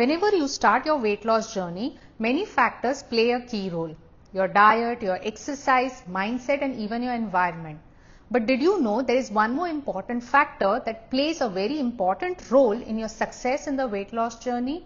Whenever you start your weight loss journey, many factors play a key role. Your diet, your exercise, mindset and even your environment. But did you know there is one more important factor that plays a very important role in your success in the weight loss journey?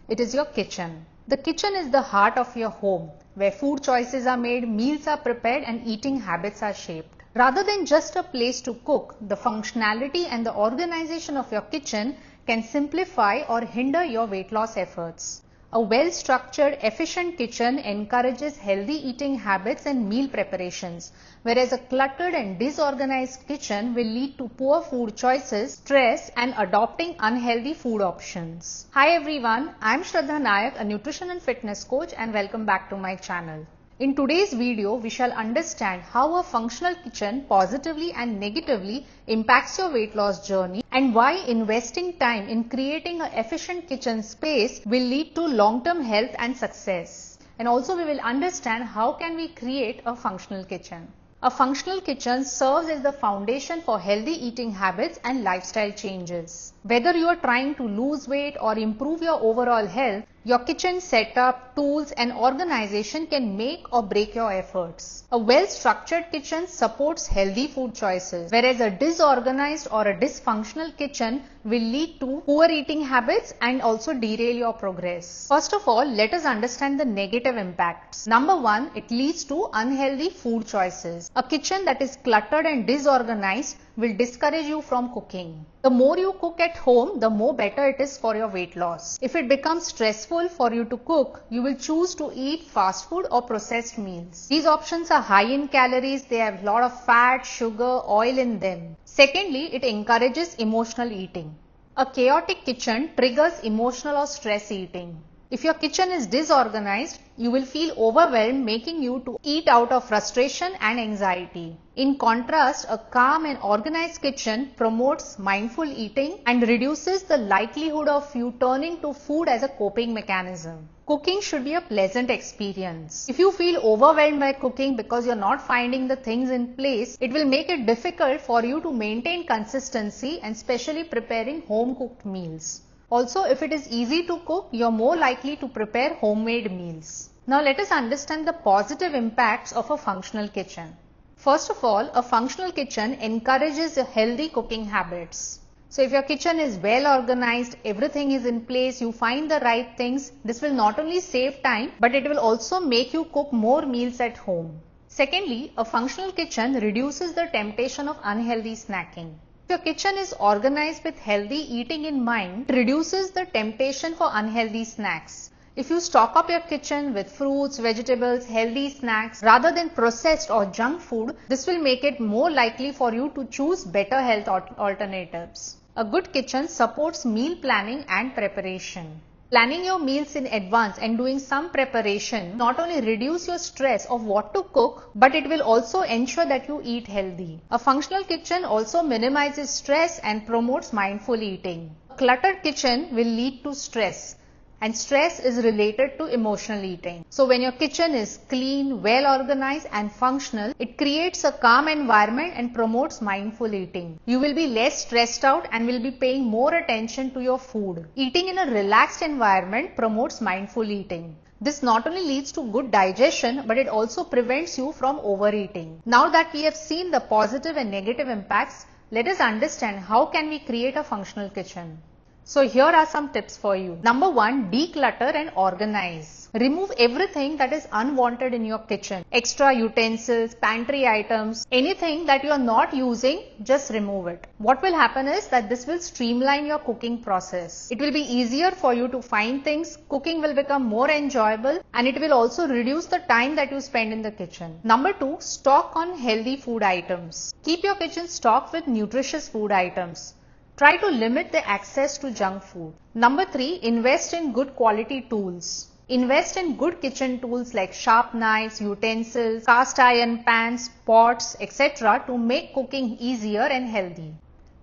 It is your kitchen. The kitchen is the heart of your home, where food choices are made, meals are prepared and eating habits are shaped. Rather than just a place to cook, the functionality and the organization of your kitchen can simplify or hinder your weight loss efforts. A well-structured, efficient kitchen encourages healthy eating habits and meal preparations, whereas a cluttered and disorganized kitchen will lead to poor food choices, stress, and adopting unhealthy food options. Hi everyone, I am Shraddha Nayak, a nutrition and fitness coach, and welcome back to my channel. In today's video, we shall understand how a functional kitchen positively and negatively impacts your weight loss journey and why investing time in creating an efficient kitchen space will lead to long-term health and success. And also we will understand how can we create a functional kitchen. A functional kitchen serves as the foundation for healthy eating habits and lifestyle changes. Whether you are trying to lose weight or improve your overall health, your kitchen setup, tools and organization can make or break your efforts. A well-structured kitchen supports healthy food choices, whereas a disorganized or a dysfunctional kitchen will lead to poor eating habits and also derail your progress. First of all, let us understand the negative impacts. Number one, it leads to unhealthy food choices. A kitchen that is cluttered and disorganized will discourage you from cooking. The more you cook at home, the more better it is for your weight loss. If it becomes stressful for you to cook, you will choose to eat fast food or processed meals. These options are high in calories, they have a lot of fat, sugar, oil in them. Secondly, it encourages emotional eating. A chaotic kitchen triggers emotional or stress eating. If your kitchen is disorganized, you will feel overwhelmed, making you to eat out of frustration and anxiety. In contrast, a calm and organized kitchen promotes mindful eating and reduces the likelihood of you turning to food as a coping mechanism. Cooking should be a pleasant experience. If you feel overwhelmed by cooking because you're not finding the things in place, it will make it difficult for you to maintain consistency and especially preparing home cooked meals. Also, if it is easy to cook, you're more likely to prepare homemade meals. Now let us understand the positive impacts of a functional kitchen. First of all, a functional kitchen encourages healthy cooking habits. So if your kitchen is well organized, everything is in place, you find the right things, this will not only save time, but it will also make you cook more meals at home. Secondly, a functional kitchen reduces the temptation of unhealthy snacking. If your kitchen is organized with healthy eating in mind, it reduces the temptation for unhealthy snacks. If you stock up your kitchen with fruits, vegetables, healthy snacks rather than processed or junk food, this will make it more likely for you to choose better health alternatives. A good kitchen supports meal planning and preparation. Planning your meals in advance and doing some preparation not only reduce your stress of what to cook, but it will also ensure that you eat healthy. A functional kitchen also minimizes stress and promotes mindful eating. A cluttered kitchen will lead to stress, and stress is related to emotional eating. So when your kitchen is clean, well organized and functional, it creates a calm environment and promotes mindful eating. You will be less stressed out and will be paying more attention to your food. Eating in a relaxed environment promotes mindful eating. This not only leads to good digestion, but it also prevents you from overeating. Now that we have seen the positive and negative impacts, let us understand how can we create a functional kitchen. So here are some tips for you. Number one, declutter and organize. Remove everything that is unwanted in your kitchen. Extra utensils, pantry items, anything that you are not using, just remove it. What will happen is that this will streamline your cooking process. It will be easier for you to find things, cooking will become more enjoyable, and it will also reduce the time that you spend in the kitchen. Number two, stock on healthy food items. Keep your kitchen stocked with nutritious food items. Try to limit the access to junk food. Number three, invest in good quality tools. Invest in good kitchen tools like sharp knives, utensils, cast iron pans, pots, etc. to make cooking easier and healthy.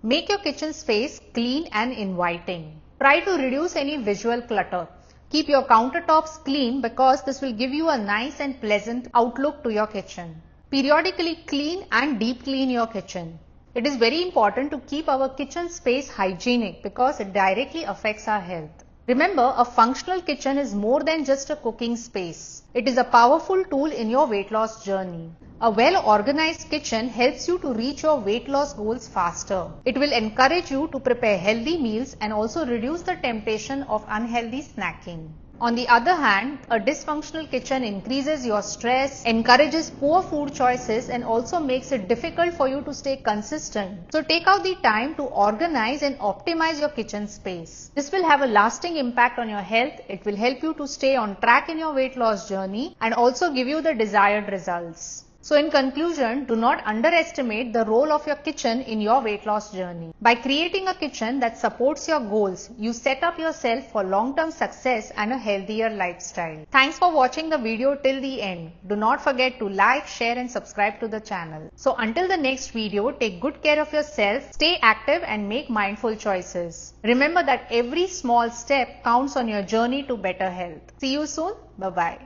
Make your kitchen space clean and inviting. Try to reduce any visual clutter. Keep your countertops clean because this will give you a nice and pleasant outlook to your kitchen. Periodically clean and deep clean your kitchen. It is very important to keep our kitchen space hygienic because it directly affects our health. Remember, a functional kitchen is more than just a cooking space. It is a powerful tool in your weight loss journey. A well-organized kitchen helps you to reach your weight loss goals faster. It will encourage you to prepare healthy meals and also reduce the temptation of unhealthy snacking. On the other hand, a dysfunctional kitchen increases your stress, encourages poor food choices, and also makes it difficult for you to stay consistent. So take out the time to organize and optimize your kitchen space. This will have a lasting impact on your health. It will help you to stay on track in your weight loss journey and also give you the desired results. So in conclusion, do not underestimate the role of your kitchen in your weight loss journey. By creating a kitchen that supports your goals, you set up yourself for long-term success and a healthier lifestyle. Thanks for watching the video till the end. Do not forget to like, share and subscribe to the channel. So until the next video, take good care of yourself, stay active and make mindful choices. Remember that every small step counts on your journey to better health. See you soon. Bye-bye.